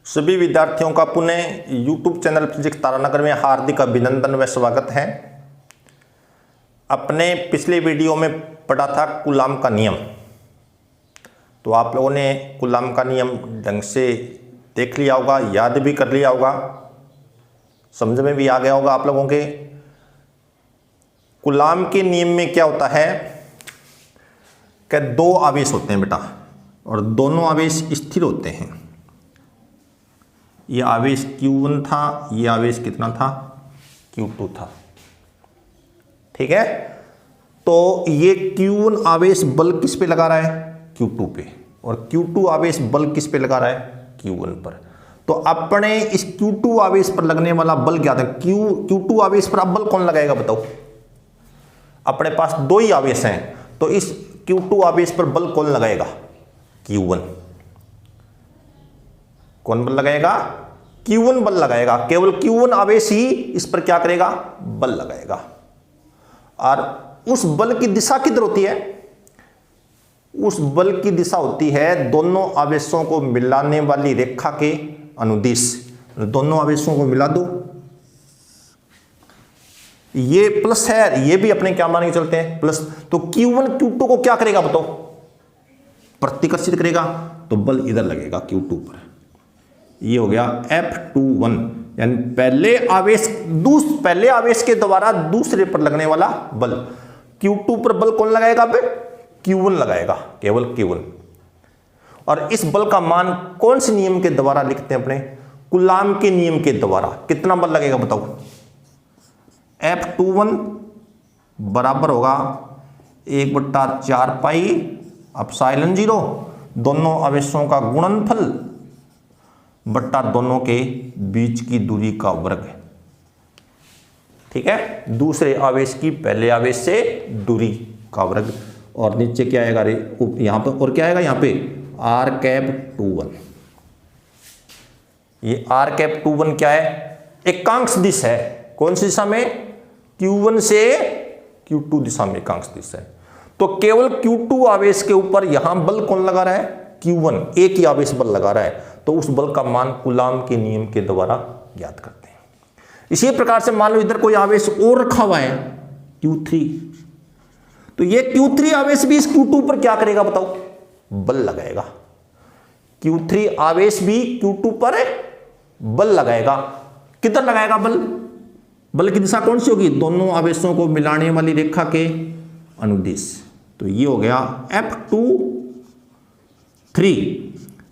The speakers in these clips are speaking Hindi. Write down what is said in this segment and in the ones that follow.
सभी विद्यार्थियों का पुनः यूट्यूब चैनल फिजिक्स तारानगर में हार्दिक अभिनंदन व स्वागत है। अपने पिछले वीडियो में पढ़ा था कूलाम का नियम, तो आप लोगों ने कूलाम का नियम ढंग से देख लिया होगा, याद भी कर लिया होगा, समझ में भी आ गया होगा आप लोगों के। कूलाम के नियम में क्या होता है कि दो आवेश होते हैं बेटा, और दोनों आवेश स्थिर होते हैं। ये आवेश Q1 था, ये आवेश कितना था, Q2 था। ठीक है, तो ये Q1 आवेश बल किस पे लगा रहा है, Q2 पे, और Q2 आवेश बल किस पे लगा रहा है, Q1 पर। तो अपने इस Q2 आवेश पर लगने वाला बल क्या था, Q2 आवेश पर अब बल कौन लगाएगा बताओ। अपने पास दो ही आवेश हैं, तो इस Q2 आवेश पर बल कौन लगाएगा, Q1। कौन बल लगाएगा, Q1 बल लगाएगा। केवल Q1 आवेश ही इस पर क्या करेगा, बल लगाएगा। और उस बल की दिशा किधर होती है, उस बल की दिशा होती है दोनों आवेशों को मिलाने वाली रेखा के अनुदिश। दोनों आवेशों को मिला दो, ये प्लस है, ये भी अपने क्या मान के चलते हैं, प्लस। तो Q1 Q2 को क्या करेगा बताओ, प्रतिकर्षित करेगा, तो बल इधर लगेगा Q2 पर। ये हो गया F21, यानी पहले आवेश के द्वारा दूसरे पर लगने वाला बल। Q2 पर बल कौन लगाएगा, अब Q1 लगाएगा, केवल Q1। और इस बल का मान कौन से नियम के द्वारा लिखते हैं, अपने कूलाम के नियम के द्वारा। कितना बल लगेगा बताओ, F21 बराबर होगा 1/4 पाई एप्सिलॉन 0, दोनों आवेशों का गुणनफल बट्टा दोनों के बीच की दूरी का वर्ग। ठीक है, दूसरे आवेश की पहले आवेश से दूरी का वर्ग। और नीचे क्या आएगा रे, यहां पर, और क्या आएगा यहां पे, r⁻21। ये r⁻21 क्या है, एकांश दिश है। कौन सी दिशा में, Q1 से Q2 दिशा में एकांश दिश है। तो केवल Q2 आवेश के ऊपर यहां बल कौन लगा रहा है, Q1, एक ही आवेश बल लगा रहा है। तो उस बल का मान कूलाम के नियम के द्वारा ज्ञात करते हैं। इसी प्रकार से मान लो इधर कोई आवेश और रखा हुआ है Q3, तो ये Q3 आवेश भी इस Q2 पर क्या करेगा बताओ, बल लगाएगा। Q3 आवेश भी Q2 पर बल लगाएगा। किधर लगाएगा बल, बल की दिशा कौन सी होगी, दोनों आवेशों को मिलाने वाली रेखा के अनुदिश। तो ये हो गया F23,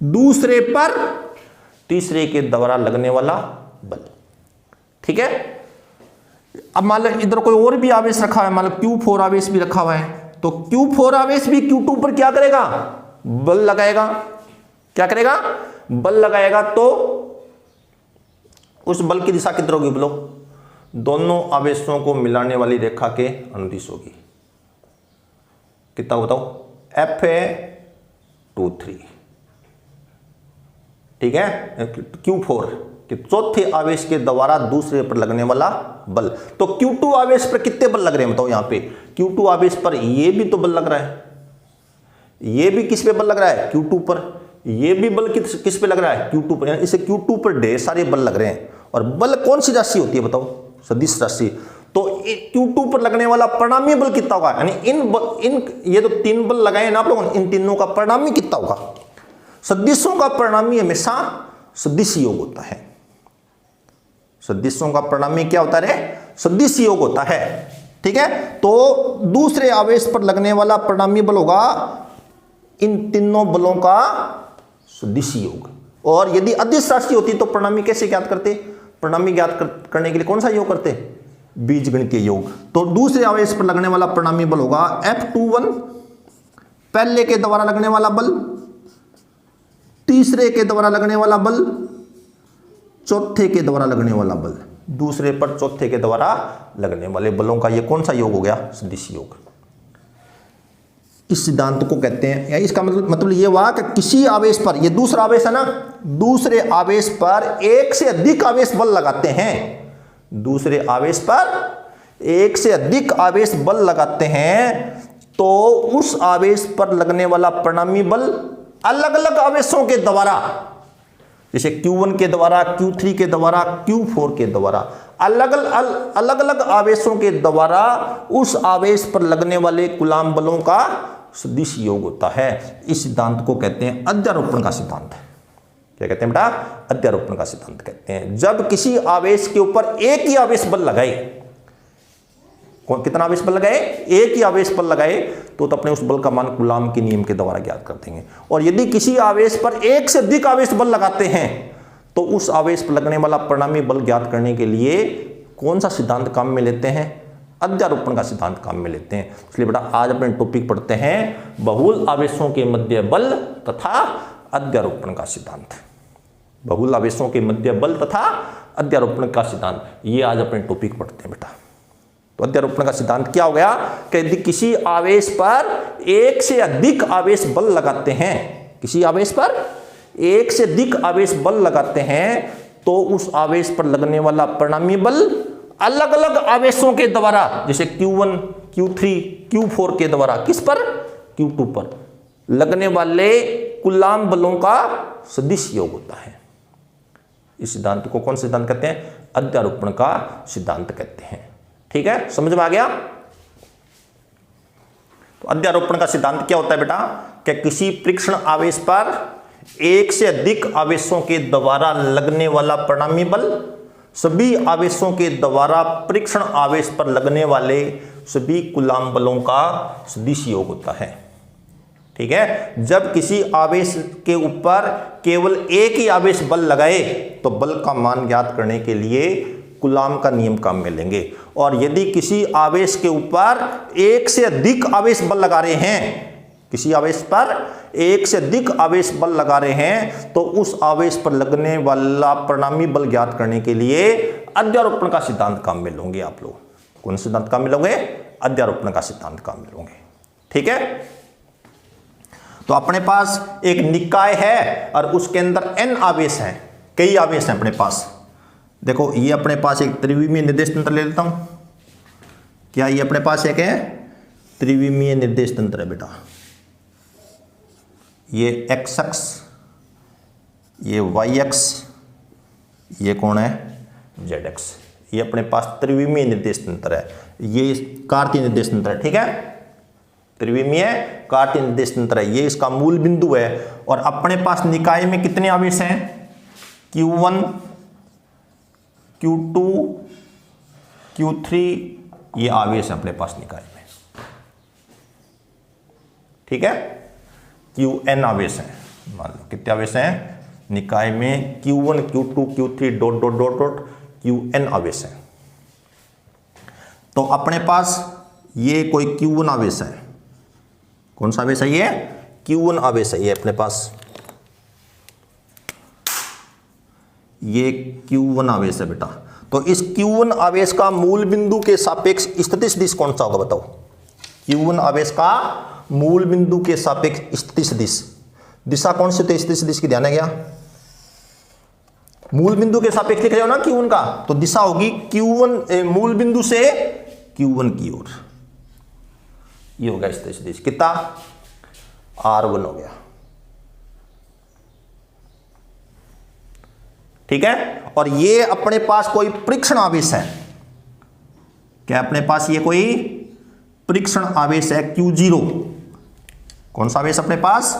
दूसरे पर तीसरे के द्वारा लगने वाला बल। ठीक है, अब मान लो इधर कोई और भी आवेश रखा है, मान लो Q4 आवेश भी रखा हुआ है, तो Q4 आवेश भी Q2 पर क्या करेगा, बल लगाएगा। क्या करेगा, बल लगाएगा। तो उस बल की दिशा किधर होगी बोलो, दोनों आवेशों को मिलाने वाली रेखा के अनुदिश होगी। कितना बताओ, F23। ठीक है, Q4 कि चौथे आवेश के द्वारा दूसरे पर लगने वाला बल। तो Q2 आवेश पर कितने बल लग रहे हैं बताओ, यहां पे Q2 आवेश पर ये भी तो बल लग रहा है, ये भी किस पे बल लग रहा है, Q2 पर। ये भी बल किस पे लग रहा है, Q2 पर। इसे Q2 पर ढेर सारे बल लग रहे हैं। और बल कौन सी राशि होती है बताओ, सदिश राशि। तो Q2 पर लगने वाला परिणामी बल कितना होगा, यानी ये तो तीन बल लगाए ना आप लोगों ने, इन तीनों का परिणामी कितना होगा। सदिशों का परिणामी हमेशा सदिश योग होता है। सदिशों का परिणामी क्या होता है, सदिश योग होता है। ठीक है, तो दूसरे आवेश पर लगने वाला परिणामी बल होगा इन तीनों बलों का सदिश योग। और यदि अदिश राशि होती तो परिणामी कैसे ज्ञात करते, परिणामी ज्ञात करने के लिए कौन सा योग करते, बीजगणितीय योग। तो दूसरे आवेश पर लगने वाला परिणामी बल होगा F21, पहले के द्वारा लगने वाला बल, तीसरे के द्वारा लगने वाला बल, चौथे के द्वारा लगने वाला बल। दूसरे पर चौथे के द्वारा लगने वाले बलों का ये कौन सा योग हो गया, सदिश योग। इस सिद्धांत को कहते हैं, या इसका मतलब ये हुआ कि किसी आवेश पर, ये दूसरा आवेश है ना, दूसरे आवेश पर एक से अधिक आवेश बल लगाते हैं। दूसरे आवेश पर एक से अधिक आवेश बल लगाते हैं, तो उस आवेश पर लगने वाला परिणामी बल अलग अलग आवेशों के द्वारा जैसे Q1 के द्वारा, Q3 के द्वारा, Q4 के द्वारा, अलग अलग आवेशों के द्वारा उस आवेश पर लगने वाले कूलाम बलों का सदिश योग होता है। इस सिद्धांत को कहते हैं अध्यारोपण का सिद्धांत। क्या कहते हैं बेटा? अध्यारोपण का सिद्धांत कहते हैं। जब किसी आवेश के ऊपर एक ही आवेश बल लगाए, कितना आवेश बल लगाए? एक ही आवेश बल लगाए, तो अपने उस बल का मान कूलाम के नियम के द्वारा ज्ञात कर देंगे। और यदि किसी आवेश पर एक से अधिक आवेश बल लगाते हैं, तो उस आवेश पर लगने वाला परिणामी बल ज्ञात करने के लिए कौन सा सिद्धांत काम में लेते हैं? अध्यारोपण का सिद्धांत काम में लेते हैं। इसलिए बेटा आज अपने टॉपिक पढ़ते हैं बहुल आवेशों के मध्य बल तथा अध्यारोपण का सिद्धांत। बहुल आवेशों के मध्य बल तथा अध्यारोपण का सिद्धांत, ये आज अपने टॉपिक पढ़ते हैं बेटा। तो अध्यारोपण का सिद्धांत क्या हो गया कि यदि किसी आवेश पर एक से अधिक आवेश बल लगाते हैं, किसी आवेश पर एक से अधिक आवेश बल लगाते हैं, तो उस आवेश पर लगने वाला परिणामी बल अलग अलग आवेशों के द्वारा, जैसे Q1, Q3, Q4 के द्वारा, किस पर? Q2 पर लगने वाले कूलाम बलों का सदिश योग होता है। इस सिद्धांत को कौन सिद्धांत कहते हैं? अध्यारोपण का सिद्धांत कहते हैं। ठीक है, समझ में आ गया? तो अध्यारोपण का सिद्धांत क्या होता है बेटा? कि किसी परीक्षण आवेश पर एक से अधिक आवेशों के द्वारा लगने वाला परिणामी बल सभी आवेशों के द्वारा परीक्षण आवेश पर लगने वाले सभी कूलाम बलों का सदिश योग होता है। ठीक है, जब किसी आवेश के ऊपर केवल एक ही आवेश बल लगाए, तो बल का मान ज्ञात करने के लिए कूलाम का नियम काम में लेंगे। और यदि किसी आवेश के ऊपर एक से अधिक आवेश बल लगा रहे हैं, किसी आवेश पर एक से अधिक आवेश बल लगा रहे हैं, तो उस आवेश पर लगने वाला परिणामी बल ज्ञात करने के लिए अध्यारोपण का सिद्धांत काम में लोगे आप लोग। कौन सिद्धांत काम में लोगे? अध्यारोपण का सिद्धांत काम में लोगे। ठीक है, तो अपने पास एक निकाय है और उसके अंदर n आवेश हैं, कई आवेश हैं अपने पास। देखो ये अपने पास एक त्रिविमीय निर्देश तंत्र ले लेता हूं। क्या ये अपने पास एक है? त्रिविमीय निर्देश तंत्र है बेटा। ये x अक्ष, ये y अक्ष, ये कौन है? z अक्ष। ये अपने पास त्रिविमीय निर्देश तंत्र है, ये कार्तीय निर्देश तंत्र है। ठीक है, त्रिविमीय कार्तीय निर्देश तंत्र है, ये इसका मूल बिंदु है। और अपने पास निकाय में कितने आवेश हैं? Q1, Q2, Q3, ये आवेश है अपने पास निकाय में। ठीक है, Qn आवेश है। मान लो कितने आवेश हैं निकाय में? Q1, Q2, Q3 dot dot dot dot Qn आवेश है। तो अपने पास ये कोई Q1 आवेश है। कौन सा आवेश है ये? Q1 आवेश है ये अपने पास। ये Q1 आवेश है बेटा। तो इस Q1 आवेश का मूल बिंदु के सापेक्ष स्थिति सदिश कौन सा होगा बताओ? Q1 आवेश का मूल बिंदु के सापेक्ष स्थिति सदिश, दिशा कौन सी? स्थिति सदिश की ध्यान है क्या? मूल बिंदु के सापेक्ष लिख रहे हो ना Q1 का, तो दिशा होगी Q1 मूल बिंदु से Q1 की ओर। ये हो गया स्थिति सदिश। कितना? R1 हो गया। ठीक है, और ये अपने पास कोई परीक्षण आवेश है। क्या अपने पास ये कोई परीक्षण आवेश है? Q0। कौन सा आवेश अपने पास?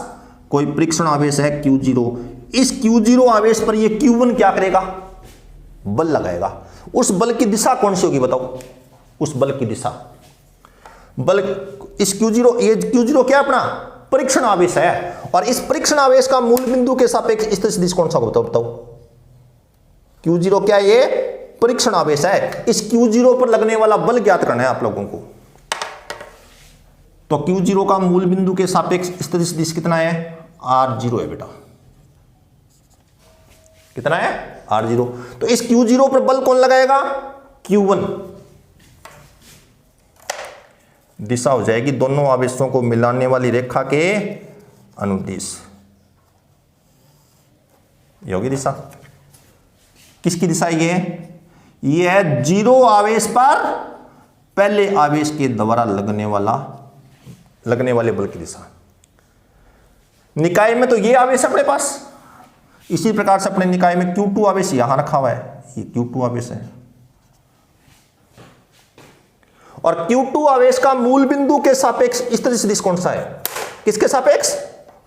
कोई परीक्षण आवेश है Q0। इस Q0 आवेश पर ये Q1 क्या करेगा? बल लगाएगा। उस बल की दिशा कौन सी होगी बताओ? उस बल की दिशा, बल इस Q0, ये Q0 क्या अपना परीक्षण आवेश है, और इस परीक्षण आवेश का मूल बिंदु के सापेक्ष स्थिति सदिश कौन सा होगा बताओ? Q0 क्या? ये परीक्षण आवेश है। इस Q0 पर लगने वाला बल ज्ञात करना है आप लोगों को। तो Q0 का मूल बिंदु के सापेक्ष स्थिति सदिश कितना है? R0 है बेटा। कितना है? R0। तो इस Q0 पर बल कौन लगाएगा? Q1। दिशा हो जाएगी दोनों आवेशों को मिलाने वाली रेखा के अनुदिश। ये होगी दिशा। किसकी दिशा? ये है 0 आवेश पर पहले आवेश के द्वारा लगने वाले बल की दिशा। निकाय में तो ये आवेश अपने पास, इसी प्रकार से अपने निकाय में Q2 आवेश यहां रखा हुआ है, ये Q2 आवेश है, और Q2 आवेश का मूल बिंदु के सापेक्ष स्थिर सदिश कौन सा है? किसके सापेक्ष?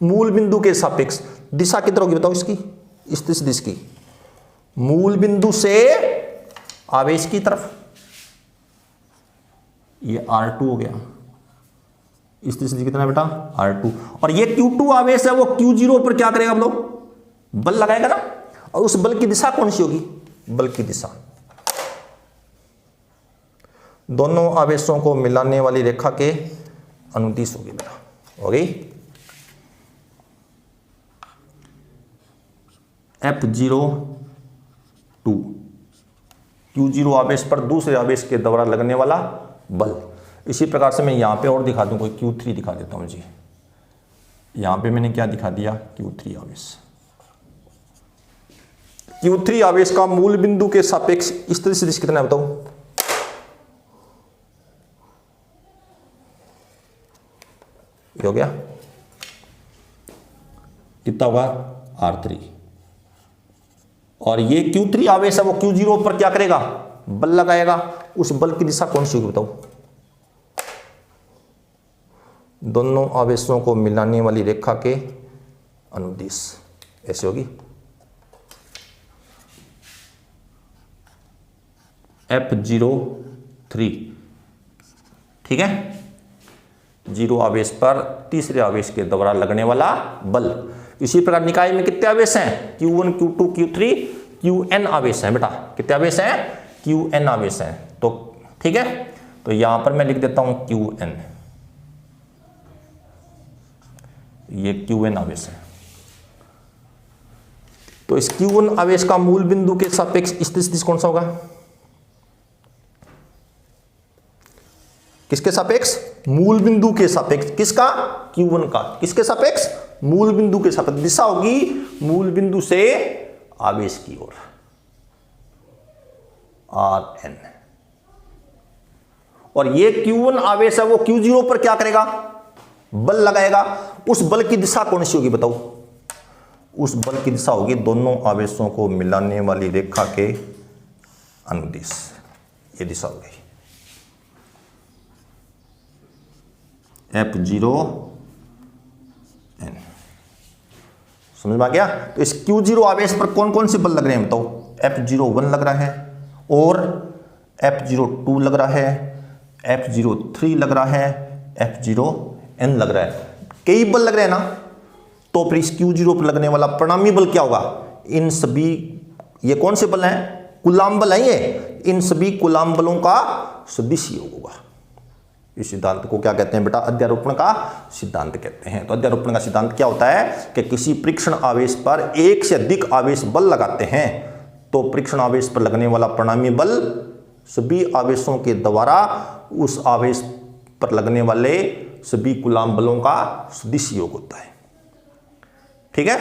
मूल बिंदु के सापेक्ष। दिशा किधर होगी बताओ इसकी? स्थिर सदिश की मूल बिंदु से आवेश की तरफ, ये R2 हो गया। स्थिर सदिश कितना है बेटा? R2। और ये Q2 आवेश है, वो Q0 पर क्या करेगा बताओ? बल लगाएगा ना। और उस बल की दिशा कौन सी होगी? बल की दिशा दोनों आवेशों को मिलाने वाली रेखा के अनुदिश होगी बेटा। हो गई? F02 Q0 आवेश पर दूसरे आवेश के द्वारा लगने वाला बल। इसी प्रकार से मैं यहां पे और दिखा दूं, कोई Q3 दिखा देता हूं जी। यहां पे मैंने क्या दिखा दिया? Q3 आवेश। Q3 आवेश का मूल बिंदु के सापेक्ष स्थिर सदिश कितना है बताओ? ये हो गया, कितना होगा? R3। और ये Q3 आवेश है, वो Q0 पर क्या करेगा? बल लगाएगा। उस बल की दिशा कौन सी होगी बताओ? दोनों आवेशों को मिलाने वाली रेखा के अनुदिश, ऐसे होगी। F03, ठीक है? 0 आवेश पर तीसरे आवेश के द्वारा लगने वाला बल। इसी प्रकार निकाय में कितने आवेश हैं? Q1, Q2, Q3, Qn आवेश हैं बेटा। कितने आवेश हैं? Qn आवेश हैं। तो ठीक है, तो यहां पर मैं लिख देता हूं Qn, ये Qn आवेश है। तो इस Q1 आवेश का मूल बिंदु के सापेक्ष स्थिर सदिश कौन सा होगा? किसके सापेक्ष? मूल बिंदु के सापेक्ष। किसका? Q1 का। किसके सापेक्ष? मूल बिंदु के सापेक्ष। दिशा होगी मूल बिंदु से आवेश की ओर, Rn। और ये Q1 आवेश है, वो Q0 पर क्या करेगा? बल लगाएगा। उस बल की दिशा कौन सी होगी बताओ? उस बल की दिशा होगी दोनों आवेशों को मिलाने वाली रेखा के अनुदिश। ये दिशा हो गई F0n। समझ में आ गया? तो इस Q0 आवेश पर कौन कौन से बल लग रहे हैं बताओ? F01 लग रहा है, और F02 लग रहा है, F03 लग रहा है, F0n लग रहा है। कई बल लग रहे हैं ना। तो फिर इस Q0 पर लगने वाला परिणामी बल क्या होगा? इन सभी, ये कौन से बल हैं? कूलाम बल है ये। इन सभी कूलाम बलों का सदिश योग होगा। इस सिद्धांत को क्या कहते हैं बेटा? अध्यारोपण का सिद्धांत कहते हैं। तो अध्यारोपण का सिद्धांत क्या होता है कि किसी परीक्षण आवेश पर एक से अधिक आवेश बल लगाते हैं, तो परीक्षण आवेश पर लगने वाला परिणामी बल सभी आवेशों के द्वारा उस आवेश पर लगने वाले सभी कूलाम बलों का सदिश योग होता है। ठीक है?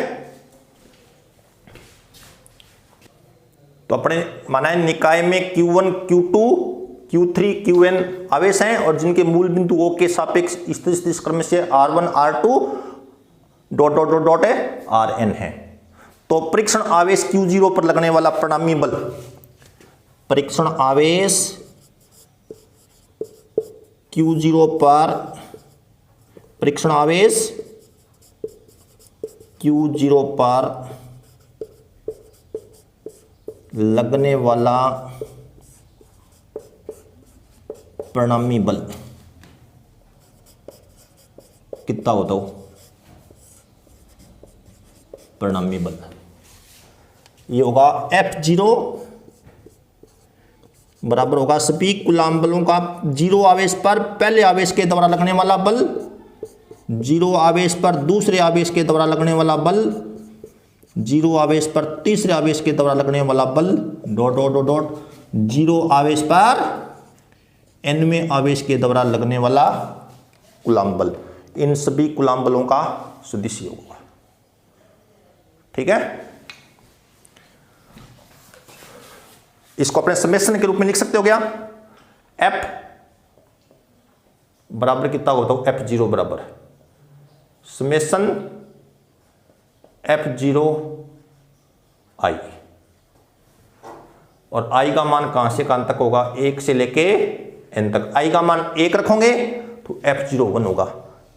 तो अपने माना है निकाय में Q1, Q2, Q3, Qn आवेश हैं, और जिनके मूल बिंदु O के सापेक्ष स्थिर सदिश क्रम से R1, R2 dot dot dot dot है Rn है। तो परीक्षण आवेश Q0 पर लगने वाला परिणामी बल, परीक्षण आवेश Q0 पर, परीक्षण आवेश Q0 पर लगने वाला परिणामी बल कितना होता हो? परिणामी बल ये होगा F0 बराबर होगा सभी कूलाम बलों का 0 आवेश पर पहले आवेश के द्वारा लगने वाला बल, 0 आवेश पर दूसरे आवेश के द्वारा लगने वाला बल, 0 आवेश पर तीसरे आवेश के द्वारा लगने वाला बल, डॉट डॉट डॉट डॉट 0 आवेश पर nवें आवेश के द्वारा लगने वाला कूलाम बल। इन सभी कूलाम बलों का सदिश योग होगा। ठीक है? इसको अपने समेशन के रूप में लिख सकते हो क्या? F बराबर कितना होता है? F0 बराबर समेशन F0 आई, और आई का मान कहां से कहां तक होगा, 1 से लेके n तक। आई का मान 1 रखोगे तो F0 1 होगा,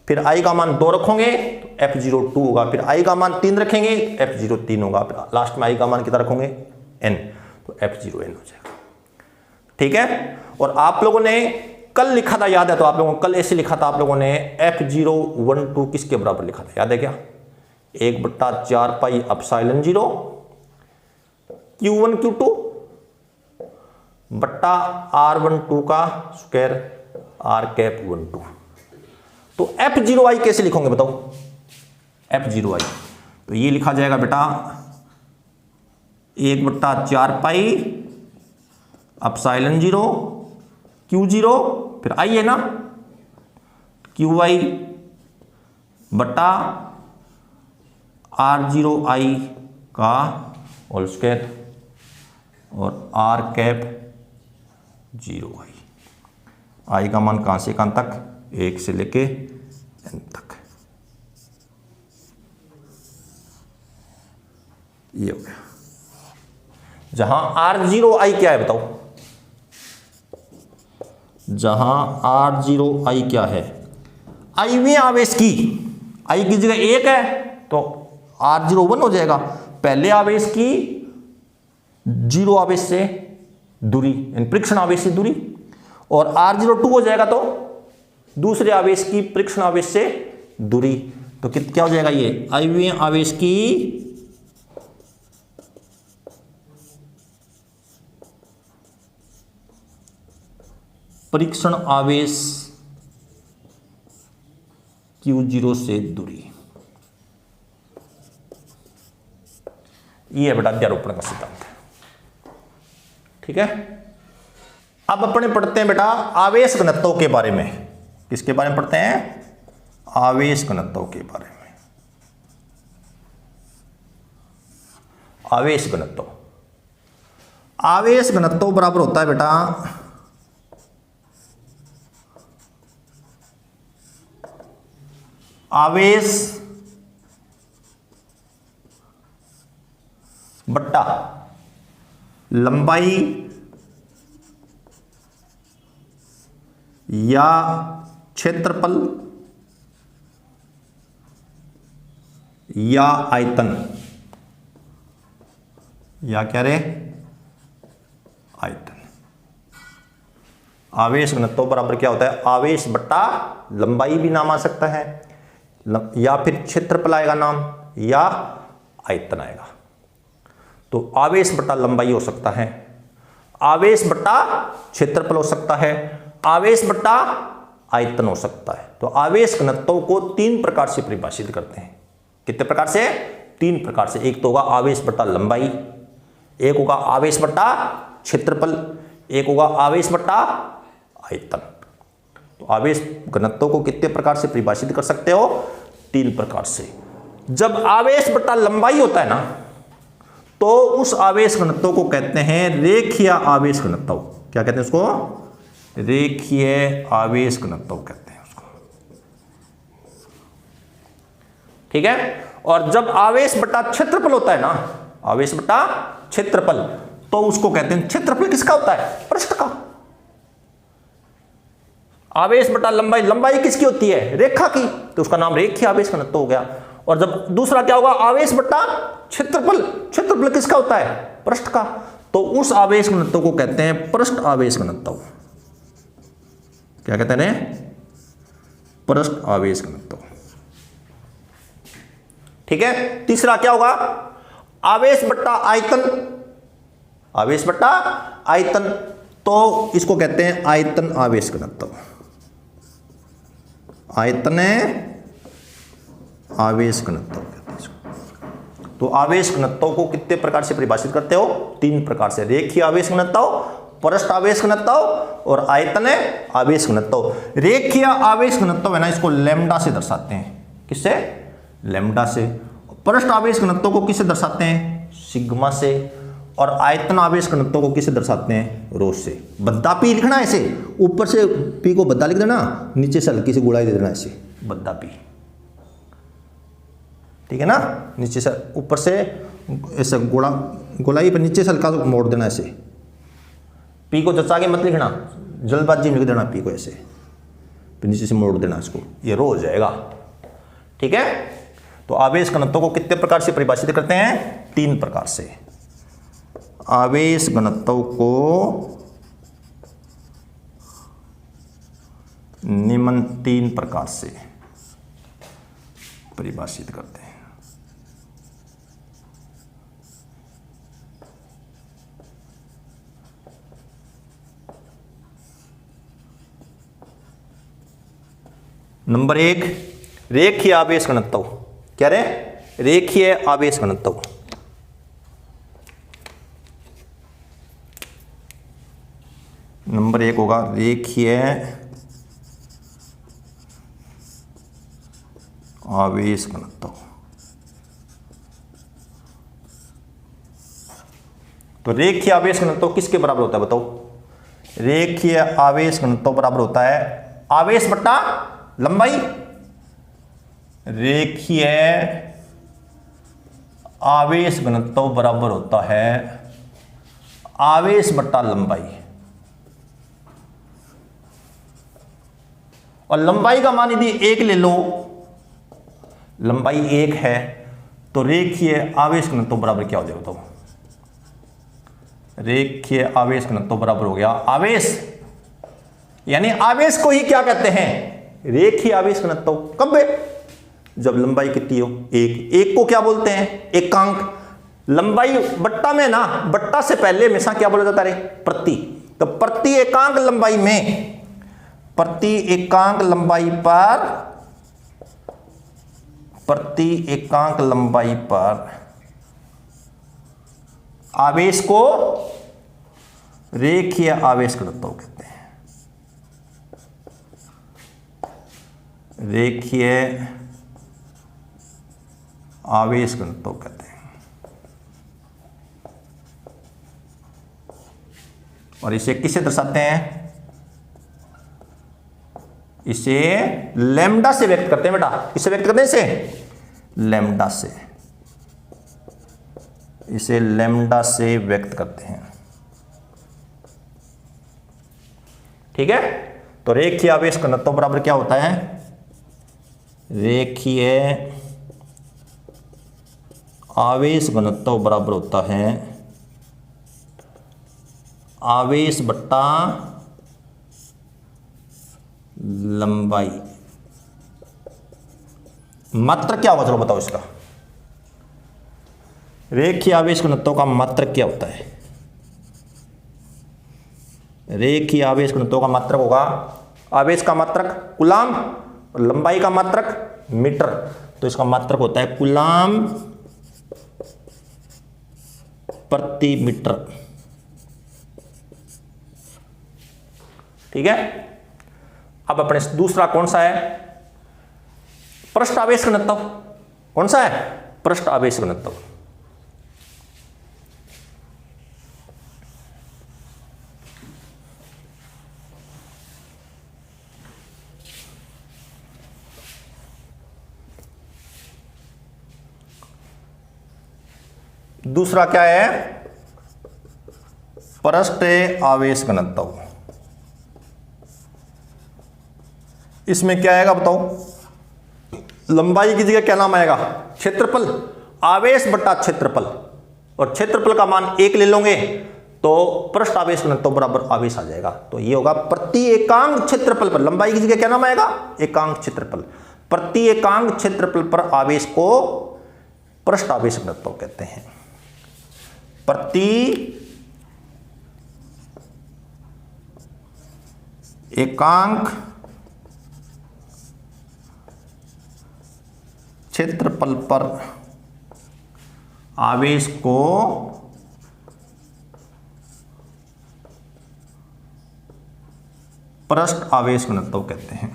फिर आई का मान 2 रखोगे तो F0 2 होगा, फिर आई का मान 3 रखेंगे तो F0 3 होगा, फिर लास्ट में आई का मान कितना रखोगे n, तो F0 n हो जाएगा। ठीक है। और आप लोगों ने कल लिखा था, याद है, तो आप लोगों को कल ऐसे लिखा था, आप लोगों ने F0 1 2 किसके बराबर लिखा था, याद है क्या, 1/4 पाई एप्सिलॉन 0 Q1 Q2 बट्टा R12 का स्क्वायर R कैप 12। तो F0i कैसे लिखोगे बताओ, F0i तो ये लिखा जाएगा बेटा 1/4 पाई एप्सिलॉन 0 Q0, फिर आई है ना, QI बट्टा R0i का होल स्क्वायर और R कैप 0i। आई का मान कहां से कहां तक, 1 से लेके n तक। ये हो गया। जहां R0i क्या है बताओ, जहां R0i क्या है, आईवें आवेश की, आई की जगह 1 है तो R0 1 हो जाएगा, पहले आवेश की 0 आवेश से दूरी यानी परीक्षण आवेश से दूरी, और R0 2 हो जाएगा तो दूसरे आवेश की परीक्षण आवेश से दूरी। तो क्या हो जाएगा, ये आईवें आवेश की परीक्षण आवेश Q0 से दूरी। ये है बेटा अध्यारोपण का सिद्धांत। ठीक है। अब अपने पढ़ते हैं बेटा आवेश घनत्व के बारे में। किसके बारे में पढ़ते हैं, आवेश घनत्व के बारे में। आवेश घनत्व, आवेश घनत्व बराबर होता है बेटा आवेश बट्टा लंबाई या क्षेत्रफल या आयतन, या क्या रे, आयतन। आवेश घनत्व बराबर क्या होता है, आवेश बट्टा लंबाई भी नाम आ सकता है, या फिर क्षेत्रफल आएगा नाम, या आयतन आएगा। तो आवेश बट्टा लंबाई हो सकता है, आवेश बट्टा क्षेत्रफल हो सकता है, आवेश बट्टा आयतन हो सकता है। तो आवेश घनत्व को 3 प्रकार से परिभाषित करते हैं। कितने प्रकार से, 3 प्रकार से। एक तो होगा आवेश बट्टा लंबाई, एक होगा आवेश बट्टा क्षेत्रफल, एक होगा आवेश बट्टा आयतन। तो आवेश घनत्व को कितने प्रकार से परिभाषित कर सकते हो, 3 प्रकार से। जब आवेश बट्टा लंबाई होता है ना, तो उस आवेश घनत्व को कहते हैं रेखीय आवेश घनत्व। क्या कहते हैं उसको, रेखीय आवेश घनत्व कहते हैं उसको। ठीक है। और जब आवेश बट्टा क्षेत्रफल होता है ना, आवेश बट्टा क्षेत्रफल, तो उसको कहते हैं, क्षेत्रफल किसका होता है, पृष्ठ का। आवेश बट्टा लंबाई, लंबाई किसकी होती है, रेखा की, तो उसका नाम रेखीय आवेश घनत्व हो गया। और जब दूसरा क्या होगा, आवेश बट्टा क्षेत्रफल, क्षेत्रफल किसका होता है, पृष्ठ का, तो उस आवेश घनत्व को कहते हैं पृष्ठ आवेश घनत्व। क्या कहते हैं, पृष्ठ आवेश घनत्व। ठीक है। तीसरा क्या होगा, आवेश बट्टा आयतन, आवेश बट्टा आयतन, तो इसको कहते हैं आयतन आवेश घनत्व। आयतन आवेश घनत्व कहते हैं इसको। तो आवेश घनत्व को कितने प्रकार से परिभाषित करते हो, 3 प्रकार से। रेखीय आवेश घनत्व, पृष्ठ आवेश घनत्व और आयतन आवेश घनत्व। रेखीय आवेश घनत्व है ना, इसको लैम्डा से दर्शाते हैं। किससे, लैम्डा से। पृष्ठ आवेश घनत्व को किससे दर्शाते हैं, सिग्मा से। और आयतन आवेश घनत्व को किससे दर्शाते हैं, रो से। बद्दा पी लिखना ऐसे, ऊपर से पी को बद्दा लिख देना, नीचे से हल्की सी गुड़ाई दे देना ऐसे, बद्दा पी। ठीक है ना, नीचे से ऊपर से ऐसा गोलाई पर नीचे से हल्का मोड़ देना ऐसे, पी को जचा के मत लिखना, जल्दबाजी में लिख देना पी को ऐसे, फिर नीचे से मोड़ देना इसको, ये रो हो जाएगा। ठीक है, तो आवेश घनत्व को कितने प्रकार से परिभाषित करते हैं? 3 प्रकार से। आवेश घनत्व को निम्न 3 प्रकार से परिभाषित करते हैं। नंबर 1, रेखीय आवेश घनत्व। क्या रे? रेखीय आवेश घनत्व। नंबर 1 होगा रेखीय आवेश घनत्व। तो रेखीय आवेश घनत्व किसके बराबर होता है बताओ? रेखीय आवेश घनत्व बराबर होता है आवेश बट्टा लंबाई। रेखीय आवेश घनत्व बराबर होता है आवेश बट्टा लंबाई, और लंबाई का मान यदि 1 ले लो, लंबाई 1 है, तो रेखीय आवेश घनत्व बराबर क्या हो जाएगा बताओ? रेखीय आवेश घनत्व बराबर हो गया आवेश, यानी आवेश को ही क्या कहते हैं? रेखीय आवेश घनत्व। कब? जब लंबाई कितनी हो? 1। 1 को क्या बोलते हैं? एकांक। लंबाई बट्टा में ना, बट्टा से पहले हमेशा क्या बोला जाता है? प्रति। तो प्रति एकांक लंबाई में, प्रति एकांक लंबाई पर, प्रति एकांक लंबाई पर आवेश को रेखीय आवेश घनत्व कहते हैं। रेखीय आवेश घनत्व कहते हैं। और इसे किससे दर्शाते हैं? इसे लैम्डा से व्यक्त करते हैं बेटा। किससे व्यक्त करते हैं इसे? लैम्डा से। इसे लैम्डा से व्यक्त करते हैं। ठीक है, तो रेखीय आवेश घनत्व बराबर क्या होता है? रेखीय आवेश घनत्व बराबर होता है आवेश बट्टा लंबाई। मात्रक क्या होगा चलो बताओ इसका? रेखीय आवेश घनत्व का मात्रक क्या होता है? रेखीय आवेश घनत्व का मात्रक होगा, आवेश का मात्रक कूलाम और लंबाई का मात्रक मीटर। तो इसका मात्रक होता है कूलाम प्रति मीटर। ठीक है, अब अपने दूसरा कौन सा है? पृष्ठ आवेश घनत्व। कौन सा है? पृष्ठ आवेश घनत्व। दूसरा क्या है? पृष्ठ आवेश घनत्व। इसमें क्या आएगा बताओ? लंबाई की जगह क्या नाम आएगा? क्षेत्रफल। आवेश बट्टा क्षेत्रफल, और क्षेत्रफल का मान 1 ले लोगे तो पृष्ठ आवेश घनत्व बराबर आवेश आ जाएगा। तो ये होगा प्रति एकांक क्षेत्रफल पर, लंबाई की जगह क्या नाम आएगा? एकांक क्षेत्रफल। प्रति एकांक क्षेत्रफल पर आवेश को पृष्ठ आवेश घनत्व कहते हैं। प्रति एकांक क्षेत्रफल पर आवेश को पृष्ठ आवेश घनत्व कहते हैं।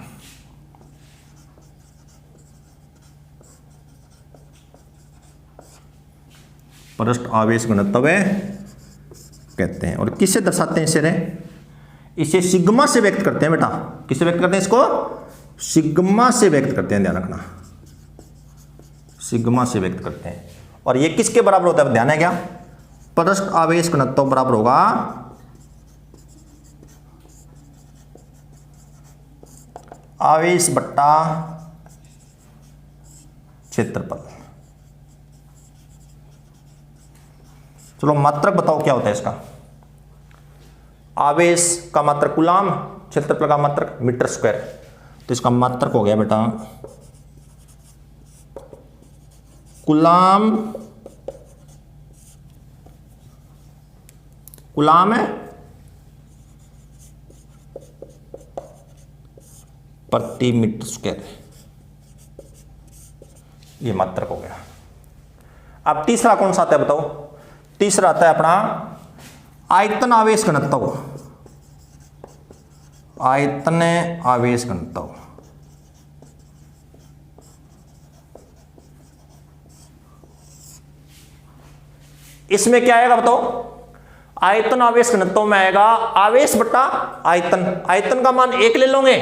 पृष्ठ आवेश घनत्व कहते हैं। और किससे दर्शाते हैं इसे रे? इसे सिग्मा से व्यक्त करते हैं बेटा। किससे व्यक्त करते हैं इसको? सिग्मा से व्यक्त करते हैं, ध्यान रखना, सिग्मा से व्यक्त करते हैं। और ये किसके बराबर होता है, ध्यान है क्या, पृष्ठ आवेश घनत्व बराबर होगा आवेश बट्टा क्षेत्रफल। चलो मात्रक बताओ क्या होता है इसका। आवेश का मात्रक कूलाम, क्षेत्रफल का मात्रक मीटर स्क्वायर। तो इसका मात्रक हो गया बेटा कूलाम, कूलाम है प्रति मीटर स्क्वायर, ये मात्रक हो गया। अब तीसरा कौन सा आता है बताओ। तीसरा आता है अपना आयतन आवेश घनत्व, आयतन आवेश घनत्व। इसमें क्या आएगा बताओ, आयतन आवेश घनत्व में आएगा आवेश बटा आयतन। आयतन का मान 1 ले लोगे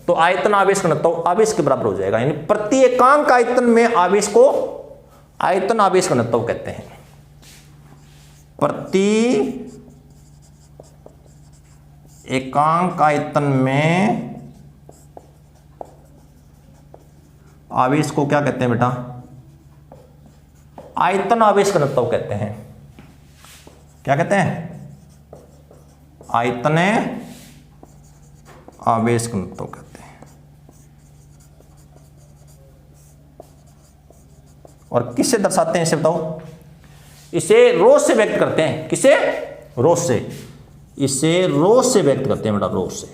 तो आयतन आवेश घनत्व आवेश के बराबर हो जाएगा, यानी प्रति एकांक आयतन में आवेश को आयतन आवेश घनत्व कहते हैं। प्रति एकांक आयतन में आवेश को क्या कहते हैं बेटा, आयतन आवेश घनत्व कहते हैं। क्या कहते हैं, आयतन आवेश घनत्व कहते हैं। और किससे दर्शाते हैं इसे बताओ, इसे रो से व्यक्त करते हैं। किसे, रो से, इसे रो से व्यक्त करते हैं बेटा, रो से।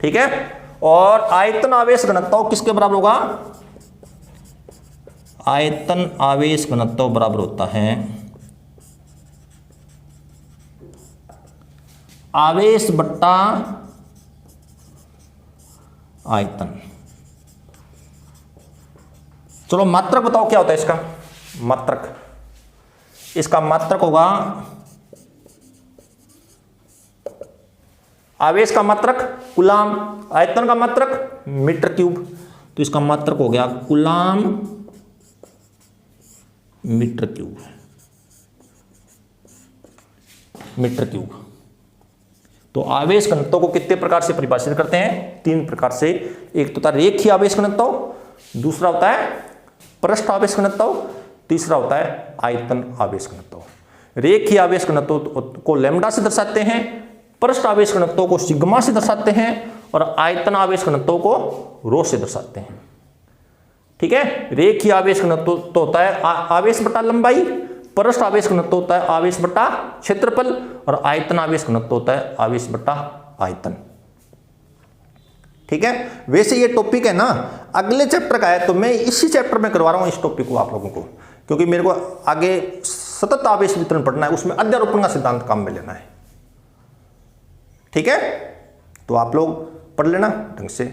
ठीक है। और आयतन आवेश घनत्व किसके बराबर होगा, आयतन आवेश घनत्व बराबर होता है आवेश बट्टा आयतन। चलो मात्रक बताओ क्या होता है इसका। मात्रक, इसका मात्रक होगा आवेश का मात्रक कूलाम, आयतन का मात्रक मीटर क्यूब। तो इसका मात्रक हो गया coulomb metre cube, metre cube. तो आवेश घनत्व को कितने प्रकार से परिभाषित करते हैं, 3 प्रकार से। एक तो होता है रेखीय आवेश घनत्व, दूसरा होता है पृष्ठ आवेश घनत्व, तीसरा होता है आयतन आवेश घनत्व। रेखीय आवेश घनत्व को लैम्डा से दर्शाते हैं, पृष्ठ आवेश घनत्व को सिग्मा से दर्शाते हैं, और आयतन आवेश घनत्व को रो से दर्शाते हैं। ठीक है। रेखीय आवेश घनत्व तो होता है आवेश बटा लंबाई, पृष्ठ आवेश घनत्व होता है आवेश बटा क्षेत्रफल, और आयतन आवेश घनत्व होता है आवेश बटा आयतन। ठीक है। वैसे ये टॉपिक है ना अगले चैप्टर का है, तो मैं इसी चैप्टर में करवा रहा हूं इस टॉपिक को आप लोगों को, क्योंकि मेरे को आगे सतत आवेश वितरण पढ़ना है, उसमें अध्यारोपण का सिद्धांत काम में लेना है। ठीक है। तो आप लोग पढ़ लेना ढंग से।